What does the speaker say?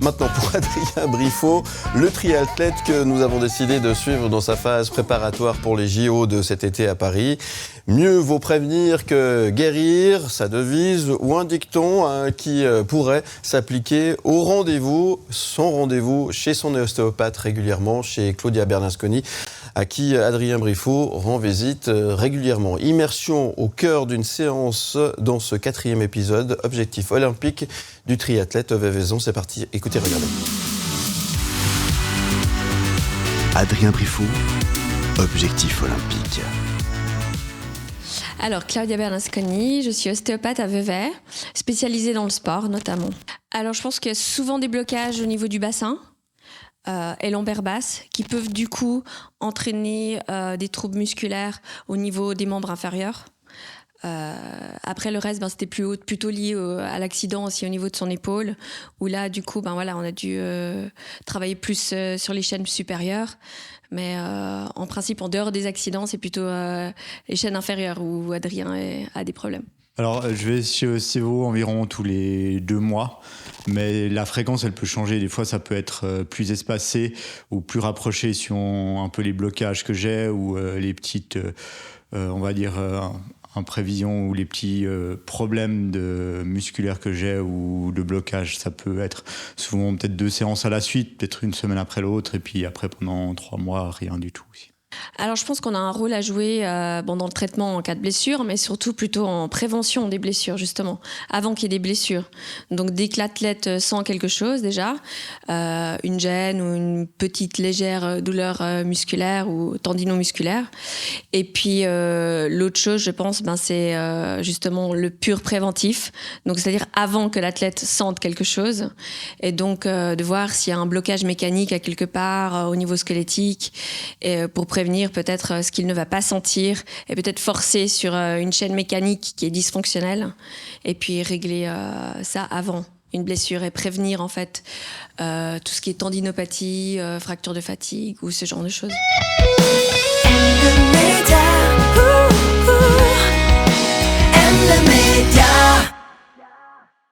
Maintenant, pour Adrien Briffaut, le triathlète que nous avons décidé de suivre dans sa phase préparatoire pour les JO de cet été à Paris. Mieux vaut prévenir que guérir, sa devise, ou un dicton qui pourrait s'appliquer au rendez-vous, son rendez-vous chez son ostéopathe régulièrement, chez Claudia Bernasconi, à qui Adrien Briffaut rend visite régulièrement. Immersion au cœur d'une séance dans ce 4e épisode, objectif olympique du triathlète Veuvaison. C'est parti, écoutez, regardez. Adrien Briffaut, objectif olympique. Alors, Claudia Bernasconi, je suis ostéopathe à Vevey, spécialisée dans le sport notamment. Alors, je pense qu'il y a souvent des blocages au niveau du bassin et lombaire basse qui peuvent du coup entraîner des troubles musculaires au niveau des membres inférieurs. Après le reste, c'était plutôt lié à l'accident aussi au niveau de son épaule, où là du coup on a dû travailler plus sur les chaînes supérieures, mais en principe en dehors des accidents c'est plutôt les chaînes inférieures où Adrien a des problèmes. Alors je vais chez ostéo environ tous les 2 mois, mais la fréquence elle peut changer. Des fois ça peut être plus espacé ou plus rapproché suivant un peu les blocages que j'ai ou les petites on va dire imprévisions ou les petits problèmes musculaires que j'ai ou de blocage. Ça peut être souvent peut-être 2 séances à la suite, peut-être une semaine après l'autre, et puis après pendant 3 mois, rien du tout aussi. Alors je pense qu'on a un rôle à jouer dans le traitement en cas de blessure, mais surtout plutôt en prévention des blessures justement, avant qu'il y ait des blessures. Donc dès que l'athlète sent quelque chose déjà, une gêne ou une petite légère douleur musculaire ou tendinomusculaire. Et puis l'autre chose je pense c'est justement le pur préventif, donc c'est-à-dire avant que l'athlète sente quelque chose, et donc de voir s'il y a un blocage mécanique à quelque part au niveau squelettique, et pour prévenir peut-être ce qu'il ne va pas sentir et peut-être forcer sur une chaîne mécanique qui est dysfonctionnelle et puis régler ça avant une blessure et prévenir en fait tout ce qui est tendinopathie, fracture de fatigue ou ce genre de choses.